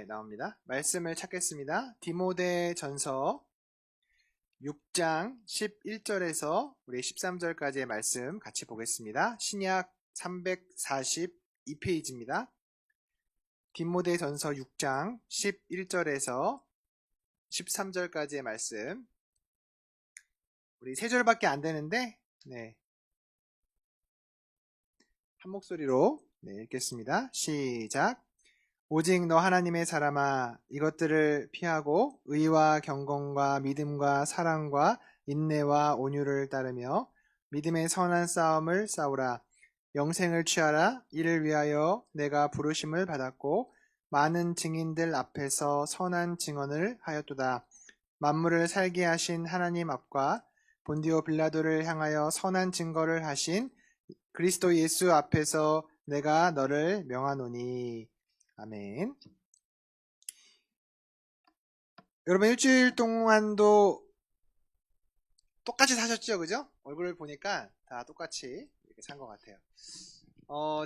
나옵니다. 말씀을 찾겠습니다. 디모데전서 6장 11절에서 우리 13절까지의 말씀 같이 보겠습니다. 신약 342페이지입니다. 디모데전서 6장 11절에서 13절까지의 말씀. 우리 3절밖에 안 되는데 한 목소리로 읽겠습니다. 시작. 오직 너 하나님의 사람아, 이것들을 피하고 의와 경건과 믿음과 사랑과 인내와 온유를 따르며 믿음의 선한 싸움을 싸우라. 영생을 취하라. 이를 위하여 내가 부르심을 받았고 많은 증인들 앞에서 선한 증언을 하였도다. 만물을 살게 하신 하나님 앞과 본디오 빌라도를 향하여 선한 증거를 하신 그리스도 예수 앞에서 내가 너를 명하노니. 아멘. 여러분 일주일 동안도 똑같이 사셨죠? 그죠? 얼굴을 보니까 다 똑같이 이렇게 산 것 같아요.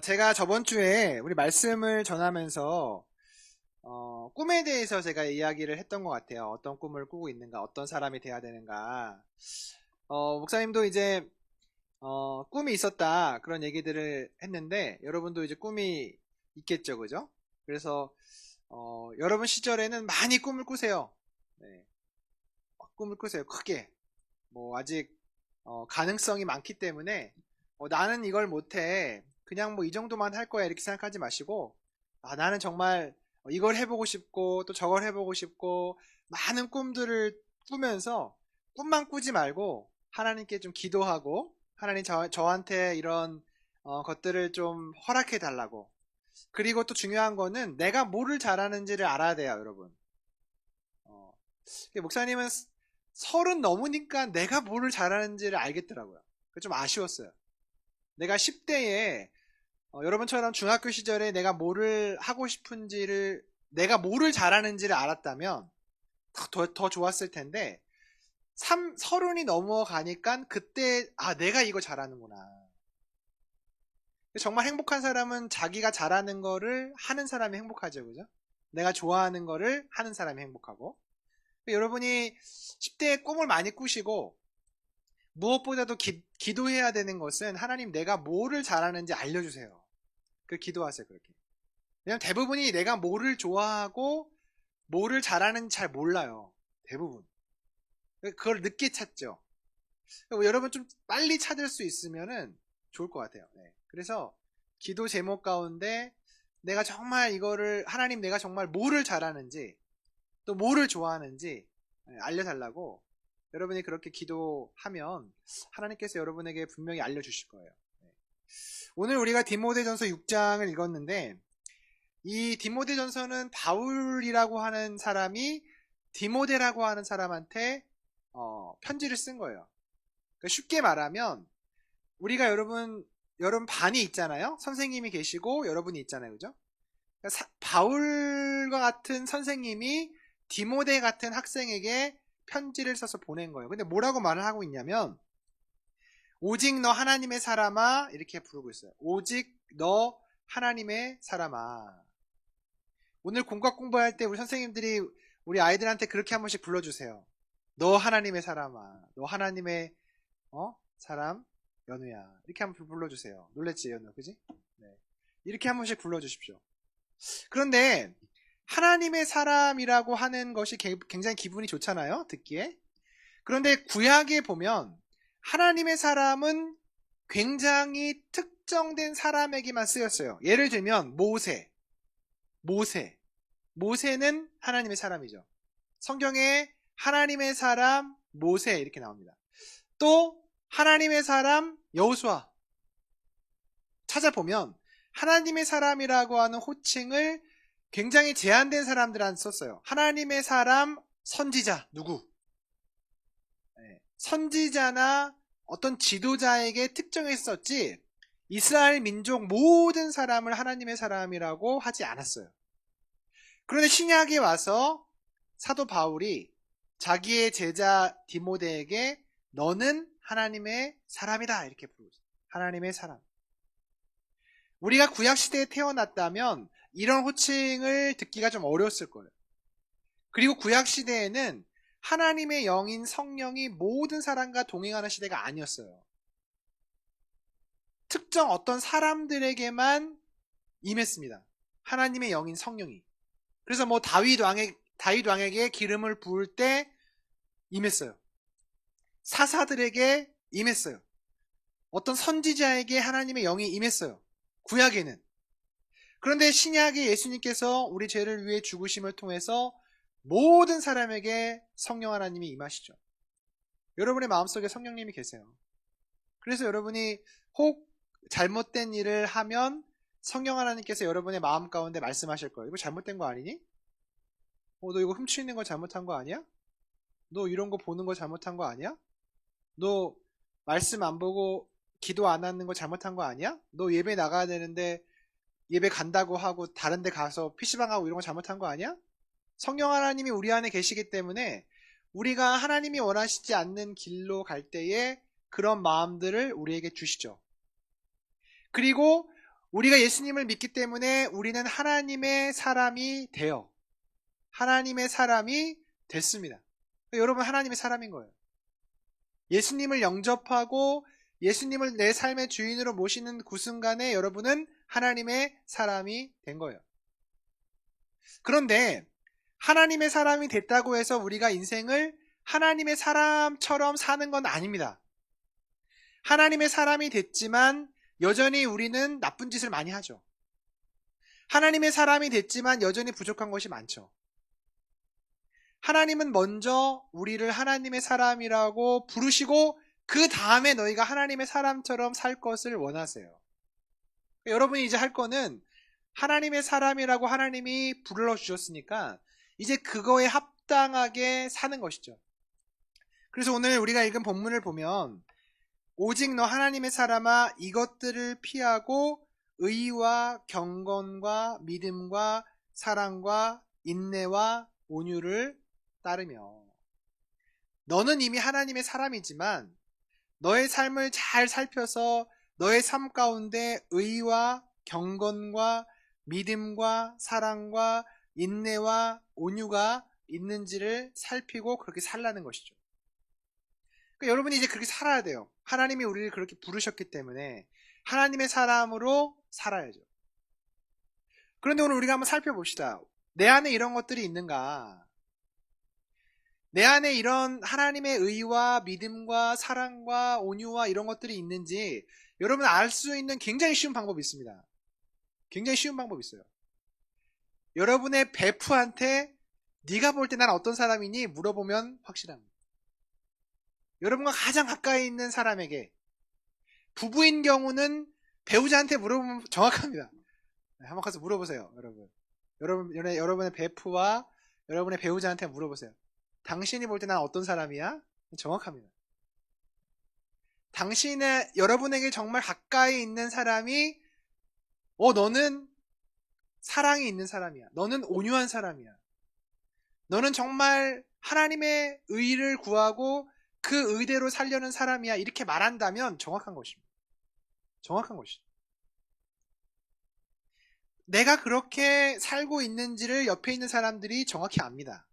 제가 저번 주에 우리 말씀을 전하면서 꿈에 대해서 제가 이야기를 했던 것 같아요. 어떤 꿈을 꾸고 있는가, 어떤 사람이 돼야 되는가. 목사님도 이제 꿈이 있었다 그런 얘기들을 했는데 여러분도 이제 꿈이 있겠죠, 그죠? 그래서 여러분 시절에는 많이 꿈을 꾸세요. 꿈을 꾸세요. 크게. 아직 가능성이 많기 때문에 나는 이걸 못해. 그냥 이 정도만 할 거야 이렇게 생각하지 마시고 나는 정말 이걸 해보고 싶고 또 저걸 해보고 싶고 많은 꿈들을 꾸면서 꿈만 꾸지 말고 하나님께 좀 기도하고 하나님 저한테 이런 것들을 좀 허락해 달라고. 그리고 또 중요한 거는 내가 뭐를 잘하는지를 알아야 돼요, 여러분. 목사님은 30 넘으니까 내가 뭐를 잘하는지를 알겠더라고요. 좀 아쉬웠어요. 내가 10대에 여러분처럼 중학교 시절에 내가 뭐를 하고 싶은지를 내가 뭐를 잘하는지를 알았다면 더 좋았을 텐데 30이 넘어가니까 그때 내가 이거 잘하는구나. 정말 행복한 사람은 자기가 잘하는 거를 하는 사람이 행복하죠, 그죠? 내가 좋아하는 거를 하는 사람이 행복하고. 여러분이 10대에 꿈을 많이 꾸시고 무엇보다도 기도해야 되는 것은 하나님 내가 뭐를 잘하는지 알려주세요. 기도하세요, 그렇게. 왜냐면 대부분이 내가 뭐를 좋아하고 뭐를 잘하는지 잘 몰라요. 대부분. 그걸 늦게 찾죠. 여러분 좀 빨리 찾을 수 있으면은 좋을 것 같아요. 그래서 기도 제목 가운데 내가 정말 이거를 하나님 내가 정말 뭐를 잘하는지 또 뭐를 좋아하는지 알려달라고 여러분이 그렇게 기도하면 하나님께서 여러분에게 분명히 알려주실 거예요. 오늘 우리가 디모데전서 6장을 읽었는데 이 디모데전서는 바울이라고 하는 사람이 디모데라고 하는 사람한테 편지를 쓴 거예요. 쉽게 말하면 우리가 여러분 반이 있잖아요. 선생님이 계시고 여러분이 있잖아요, 그죠? 바울과 같은 선생님이 디모데 같은 학생에게 편지를 써서 보낸 거예요. 근데 뭐라고 말을 하고 있냐면 오직 너 하나님의 사람아 이렇게 부르고 있어요. 오직 너 하나님의 사람아. 오늘 공과 공부할 때 우리 선생님들이 우리 아이들한테 그렇게 한 번씩 불러주세요. 너 하나님의 사람아. 너 하나님의 사람 연우야. 이렇게 한번 불러주세요. 놀랬지, 연우, 그지? 이렇게 한 번씩 불러주십시오. 그런데 하나님의 사람이라고 하는 것이 굉장히 기분이 좋잖아요, 듣기에. 그런데 구약에 보면 하나님의 사람은 굉장히 특정된 사람에게만 쓰였어요. 예를 들면 모세는 하나님의 사람이죠. 성경에 하나님의 사람 모세 이렇게 나옵니다. 또 하나님의 사람 여호수아 찾아보면 하나님의 사람이라고 하는 호칭을 굉장히 제한된 사람들한테 썼어요. 하나님의 사람 선지자 누구? 선지자나 어떤 지도자에게 특정했었지 이스라엘 민족 모든 사람을 하나님의 사람이라고 하지 않았어요. 그런데 신약에 와서 사도 바울이 자기의 제자 디모데에게 너는 하나님의 사람이다 이렇게 부르고 있어요. 하나님의 사람. 우리가 구약시대에 태어났다면 이런 호칭을 듣기가 좀 어려웠을 거예요. 그리고 구약시대에는 하나님의 영인 성령이 모든 사람과 동행하는 시대가 아니었어요. 특정 어떤 사람들에게만 임했습니다. 하나님의 영인 성령이. 그래서 뭐 다윗 왕에게 기름을 부을 때 임했어요. 사사들에게 임했어요. 어떤 선지자에게 하나님의 영이 임했어요. 구약에는. 그런데 신약의 예수님께서 우리 죄를 위해 죽으심을 통해서 모든 사람에게 성령 하나님이 임하시죠. 여러분의 마음속에 성령님이 계세요. 그래서 여러분이 혹 잘못된 일을 하면 성령 하나님께서 여러분의 마음 가운데 말씀하실 거예요. 이거 잘못된 거 아니니? 너 이거 훔치는 거 잘못한 거 아니야? 너 이런 거 보는 거 잘못한 거 아니야? 너 말씀 안 보고 기도 안 하는 거 잘못한 거 아니야? 너 예배 나가야 되는데 예배 간다고 하고 다른 데 가서 PC방 하고 이런 거 잘못한 거 아니야? 성령 하나님이 우리 안에 계시기 때문에 우리가 하나님이 원하시지 않는 길로 갈 때에 그런 마음들을 우리에게 주시죠. 그리고 우리가 예수님을 믿기 때문에 우리는 하나님의 사람이 되어 하나님의 사람이 됐습니다. 여러분 하나님의 사람인 거예요. 예수님을 영접하고 예수님을 내 삶의 주인으로 모시는 그 순간에 여러분은 하나님의 사람이 된 거예요. 그런데 하나님의 사람이 됐다고 해서 우리가 인생을 하나님의 사람처럼 사는 건 아닙니다. 하나님의 사람이 됐지만 여전히 우리는 나쁜 짓을 많이 하죠. 하나님의 사람이 됐지만 여전히 부족한 것이 많죠. 하나님은 먼저 우리를 하나님의 사람이라고 부르시고 그 다음에 너희가 하나님의 사람처럼 살 것을 원하세요. 여러분이 이제 할 거는 하나님의 사람이라고 하나님이 불러주셨으니까 이제 그거에 합당하게 사는 것이죠. 그래서 오늘 우리가 읽은 본문을 보면 오직 너 하나님의 사람아 이것들을 피하고 의와 경건과 믿음과 사랑과 인내와 온유를 따르며. 너는 이미 하나님의 사람이지만 너의 삶을 잘 살펴서 너의 삶 가운데 의와 경건과 믿음과 사랑과 인내와 온유가 있는지를 살피고 그렇게 살라는 것이죠. 그러니까 여러분이 이제 그렇게 살아야 돼요. 하나님이 우리를 그렇게 부르셨기 때문에 하나님의 사람으로 살아야죠. 그런데 오늘 우리가 한번 살펴봅시다. 내 안에 이런 것들이 있는가? 내 안에 이런 하나님의 의와 믿음과 사랑과 온유와 이런 것들이 있는지 여러분 알 수 있는 굉장히 쉬운 방법이 있습니다. 굉장히 쉬운 방법이 있어요. 여러분의 베프한테 네가 볼 때 난 어떤 사람이니? 물어보면 확실합니다. 여러분과 가장 가까이 있는 사람에게, 부부인 경우는 배우자한테 물어보면 정확합니다. 한번 가서 물어보세요. 여러분의 베프와 여러분의 배우자한테 물어보세요. 당신이 볼 때 난 어떤 사람이야? 정확합니다. 여러분에게 정말 가까이 있는 사람이 너는 사랑이 있는 사람이야. 너는 온유한 사람이야. 너는 정말 하나님의 의를 구하고 그 의대로 살려는 사람이야. 이렇게 말한다면 정확한 것입니다. 정확한 것이죠. 내가 그렇게 살고 있는지를 옆에 있는 사람들이 정확히 압니다.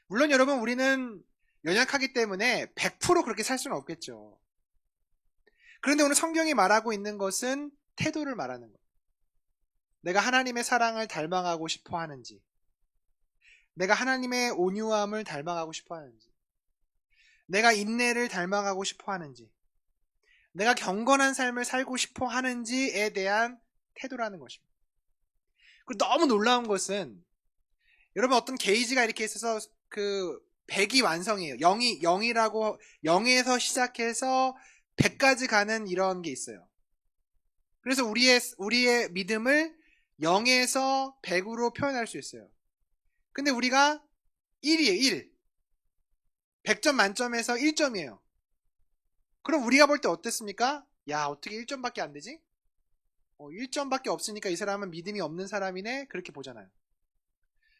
물론 여러분 우리는 연약하기 때문에 100% 그렇게 살 수는 없겠죠. 그런데 오늘 성경이 말하고 있는 것은 태도를 말하는 거예요. 내가 하나님의 사랑을 닮아가고 싶어 하는지, 내가 하나님의 온유함을 닮아가고 싶어 하는지, 내가 인내를 닮아가고 싶어 하는지, 내가 경건한 삶을 살고 싶어 하는지에 대한 태도라는 것입니다. 그리고 너무 놀라운 것은 여러분 어떤 게이지가 이렇게 있어서 그 100이 완성이에요. 0에서 시작해서 100까지 가는 이런 게 있어요. 그래서 우리의 믿음을 0에서 100으로 표현할 수 있어요. 근데 우리가 1이에요. 1. 100점 만점에서 1점이에요. 그럼 우리가 볼 때 어땠습니까? 야, 어떻게 1점밖에 안 되지? 1점밖에 없으니까 이 사람은 믿음이 없는 사람이네. 그렇게 보잖아요.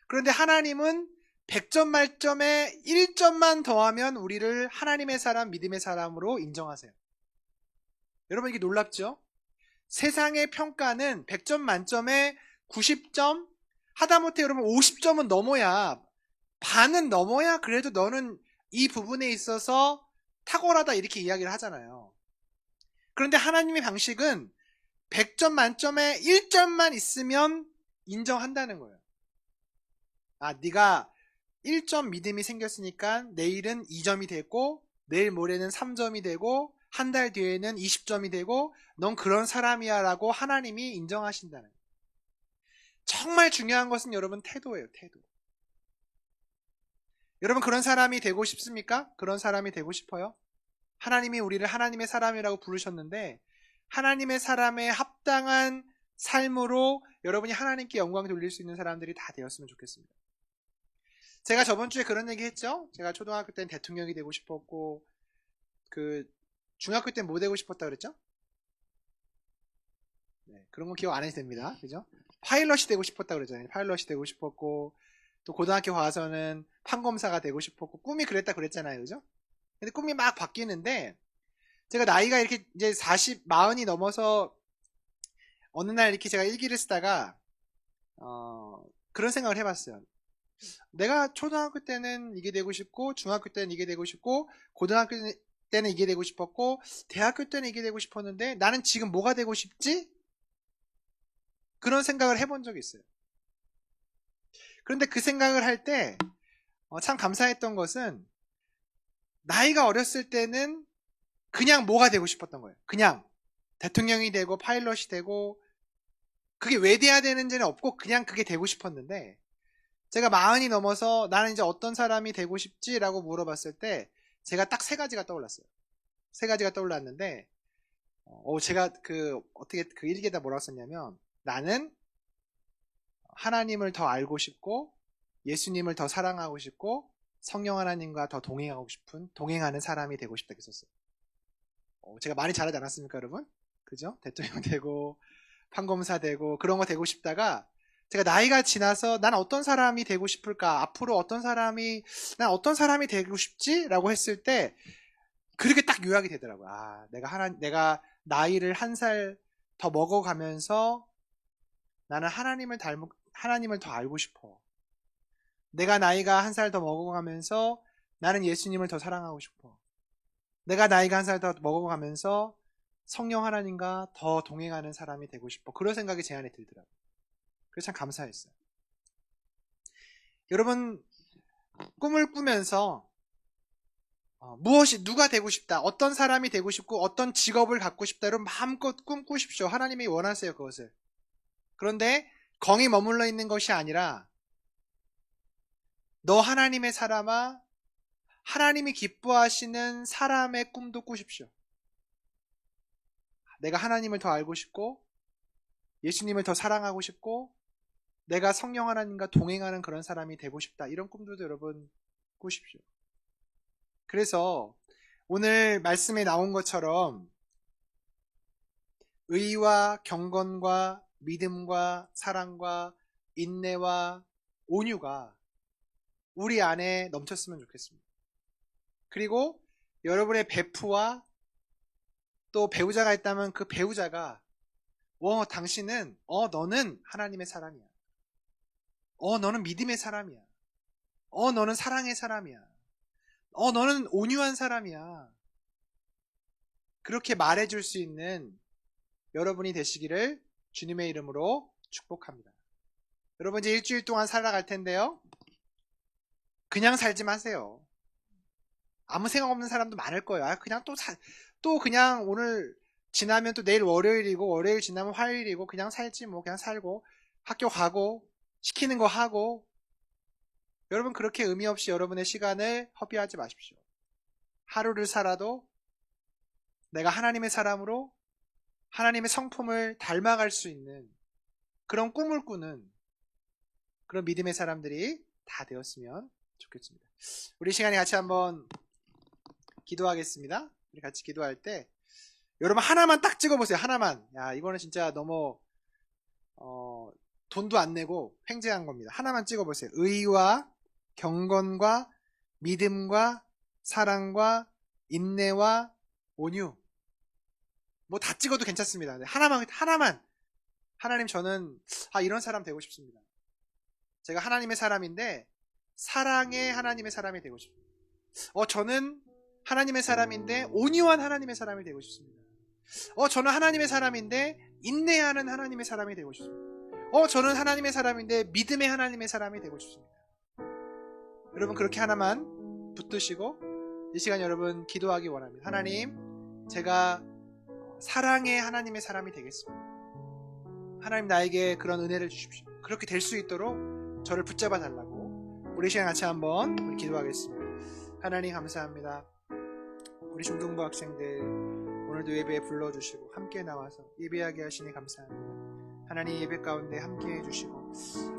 그런데 하나님은 100점 만점에 1점만 더하면 우리를 하나님의 사람, 믿음의 사람으로 인정하세요. 여러분 이게 놀랍죠? 세상의 평가는 100점 만점에 90점, 하다못해 여러분 50점은 넘어야, 반은 넘어야 그래도 너는 이 부분에 있어서 탁월하다 이렇게 이야기를 하잖아요. 그런데 하나님의 방식은 100점 만점에 1점만 있으면 인정한다는 거예요. 아, 네가 1점 믿음이 생겼으니까 내일은 2점이 되고 내일 모레는 3점이 되고 한 달 뒤에는 20점이 되고 넌 그런 사람이야 라고 하나님이 인정하신다는 거예요. 정말 중요한 것은 여러분 태도예요. 태도. 여러분 그런 사람이 되고 싶습니까? 그런 사람이 되고 싶어요? 하나님이 우리를 하나님의 사람이라고 부르셨는데 하나님의 사람에 합당한 삶으로 여러분이 하나님께 영광 돌릴 수 있는 사람들이 다 되었으면 좋겠습니다. 제가 저번 주에 그런 얘기 했죠? 제가 초등학교 때는 대통령이 되고 싶었고 중학교 때는 뭐 되고 싶었다 그랬죠? 네, 그런 거 기억 안 해도 됩니다. 그죠? 파일럿이 되고 싶었다 그랬잖아요. 파일럿이 되고 싶었고 또 고등학교 가서는 판검사가 되고 싶었고 꿈이 그랬다 그랬잖아요. 그죠? 근데 꿈이 막 바뀌는데 제가 나이가 이렇게 이제 40이 넘어서 어느 날 이렇게 제가 일기를 쓰다가 그런 생각을 해봤어요. 내가 초등학교 때는 이게 되고 싶고 중학교 때는 이게 되고 싶고 고등학교 때는 이게 되고 싶었고 대학교 때는 이게 되고 싶었는데 나는 지금 뭐가 되고 싶지? 그런 생각을 해본 적이 있어요. 그런데 그 생각을 할 때 참 감사했던 것은 나이가 어렸을 때는 그냥 뭐가 되고 싶었던 거예요. 그냥 대통령이 되고 파일럿이 되고 그게 왜 돼야 되는지는 없고 그냥 그게 되고 싶었는데 제가 40이 넘어서 나는 이제 어떤 사람이 되고 싶지? 라고 물어봤을 때 제가 딱 세 가지가 떠올랐어요. 세 가지가 떠올랐는데 제가 어떻게 그 일기에다 뭐라고 썼냐면 나는 하나님을 더 알고 싶고 예수님을 더 사랑하고 싶고 성령 하나님과 더 동행하는 사람이 되고 싶다 이렇게 썼어요. 제가 많이 잘하지 않았습니까 여러분? 그죠? 대통령 되고 판검사 되고 그런 거 되고 싶다가 제가 나이가 지나서 난 어떤 사람이 되고 싶을까? 앞으로 난 어떤 사람이 되고 싶지? 라고 했을 때 그렇게 딱 요약이 되더라고요. 아, 내가 나이를 한 살 더 먹어가면서 나는 하나님을 더 알고 싶어. 내가 나이가 한 살 더 먹어가면서 나는 예수님을 더 사랑하고 싶어. 내가 나이가 한 살 더 먹어가면서 성령 하나님과 더 동행하는 사람이 되고 싶어. 그런 생각이 제 안에 들더라고요. 그래서 참 감사했어요. 여러분 꿈을 꾸면서 누가 되고 싶다, 어떤 사람이 되고 싶고 어떤 직업을 갖고 싶다 여러분 마음껏 꿈꾸십시오. 하나님이 원하세요 그것을. 그런데 거기 머물러 있는 것이 아니라 너 하나님의 사람아 하나님이 기뻐하시는 사람의 꿈도 꾸십시오. 내가 하나님을 더 알고 싶고 예수님을 더 사랑하고 싶고 내가 성령 하나님과 동행하는 그런 사람이 되고 싶다. 이런 꿈도 여러분 꾸십시오. 그래서 오늘 말씀에 나온 것처럼 의와 경건과 믿음과 사랑과 인내와 온유가 우리 안에 넘쳤으면 좋겠습니다. 그리고 여러분의 베프와 또 배우자가 있다면 그 배우자가 당신은 너는 하나님의 사람이야. 너는 믿음의 사람이야. 너는 사랑의 사람이야. 너는 온유한 사람이야. 그렇게 말해줄 수 있는 여러분이 되시기를 주님의 이름으로 축복합니다. 여러분 이제 일주일 동안 살아갈 텐데요. 그냥 살지 마세요. 아무 생각 없는 사람도 많을 거예요. 그냥 또 그냥 오늘 지나면 또 내일 월요일이고 월요일 지나면 화요일이고 그냥 살지 뭐 그냥 살고 학교 가고 시키는 거 하고 여러분 그렇게 의미 없이 여러분의 시간을 허비하지 마십시오. 하루를 살아도 내가 하나님의 사람으로 하나님의 성품을 닮아갈 수 있는 그런 꿈을 꾸는 그런 믿음의 사람들이 다 되었으면 좋겠습니다. 우리 시간에 같이 한번 기도하겠습니다. 우리 같이 기도할 때 여러분 하나만 딱 찍어보세요. 하나만. 야 이거는 진짜 너무 돈도 안 내고 횡재한 겁니다. 하나만 찍어보세요. 의와 경건과 믿음과 사랑과 인내와 온유. 뭐 다 찍어도 괜찮습니다. 네, 하나만. 하나님, 저는 이런 사람 되고 싶습니다. 제가 하나님의 사람인데 사랑의 하나님의 사람이 되고 싶습니다. 저는 하나님의 사람인데 온유한 하나님의 사람이 되고 싶습니다. 저는 하나님의 사람인데 인내하는 하나님의 사람이 되고 싶습니다. 저는 하나님의 사람인데 믿음의 하나님의 사람이 되고 싶습니다. 여러분, 그렇게 하나만 붙드시고 이 시간 여러분 기도하기 원합니다. 하나님, 제가 사랑의 하나님의 사람이 되겠습니다. 하나님, 나에게 그런 은혜를 주십시오. 그렇게 될 수 있도록 저를 붙잡아 달라고 우리 시간 같이 한번 우리 기도하겠습니다. 하나님, 감사합니다. 우리 중등부 학생들 오늘도 예배에 불러주시고 함께 나와서 예배하게 하시니 감사합니다. 하나님, 예배 가운데 함께 해주시고,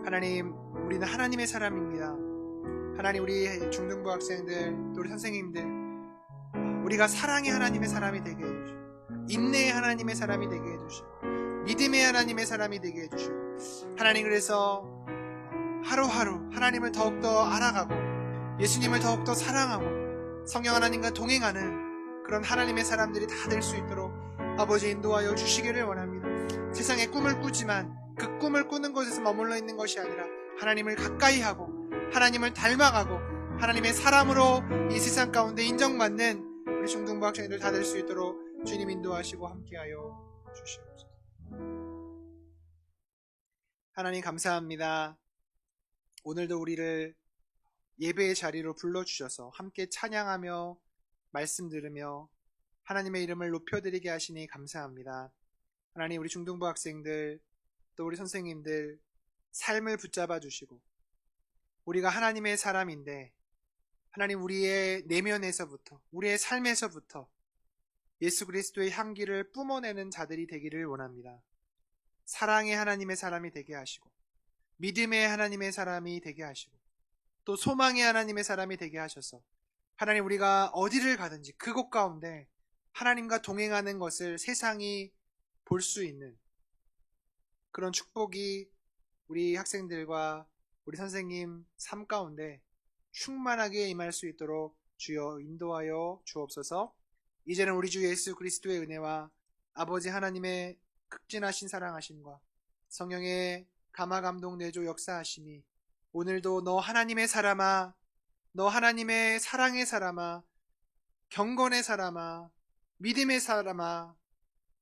하나님, 우리는 하나님의 사람입니다. 하나님, 우리 중등부 학생들 또 우리 선생님들, 우리가 사랑의 하나님의 사람이 되게 해주시고, 인내의 하나님의 사람이 되게 해주시고, 믿음의 하나님의 사람이 되게 해주시고, 하나님, 그래서 하루하루 하나님을 더욱더 알아가고 예수님을 더욱더 사랑하고 성령 하나님과 동행하는 그런 하나님의 사람들이 다 될 수 있도록 아버지 인도하여 주시기를 원합니다. 세상에 꿈을 꾸지만 그 꿈을 꾸는 곳에서 머물러 있는 것이 아니라 하나님을 가까이 하고 하나님을 닮아가고 하나님의 사람으로 이 세상 가운데 인정받는 우리 중등부 학생들 다 될 수 있도록 주님 인도하시고 함께하여 주시옵소서. 하나님, 감사합니다. 오늘도 우리를 예배의 자리로 불러주셔서 함께 찬양하며 말씀 들으며 하나님의 이름을 높여드리게 하시니 감사합니다. 하나님, 우리 중등부 학생들 또 우리 선생님들 삶을 붙잡아 주시고, 우리가 하나님의 사람인데 하나님, 우리의 내면에서부터 우리의 삶에서부터 예수 그리스도의 향기를 뿜어내는 자들이 되기를 원합니다. 사랑의 하나님의 사람이 되게 하시고 믿음의 하나님의 사람이 되게 하시고 또 소망의 하나님의 사람이 되게 하셔서 하나님, 우리가 어디를 가든지 그곳 가운데 하나님과 동행하는 것을 세상이 볼 수 있는 그런 축복이 우리 학생들과 우리 선생님 삶 가운데 충만하게 임할 수 있도록 주여 인도하여 주옵소서. 이제는 우리 주 예수 그리스도의 은혜와 아버지 하나님의 극진하신 사랑하심과 성령의 감화 감동 내조 역사하심이 오늘도 너 하나님의 사람아, 너 하나님의 사랑의 사람아, 경건의 사람아, 믿음의 사람아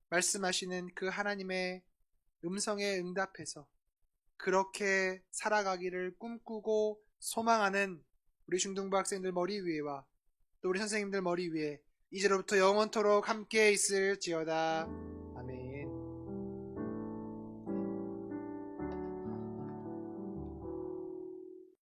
말씀하시는 그 하나님의 음성에 응답해서 그렇게 살아가기를 꿈꾸고 소망하는 우리 중등부 학생들 머리 위에와 또 우리 선생님들 머리 위에 이제로부터 영원토록 함께 있을지어다.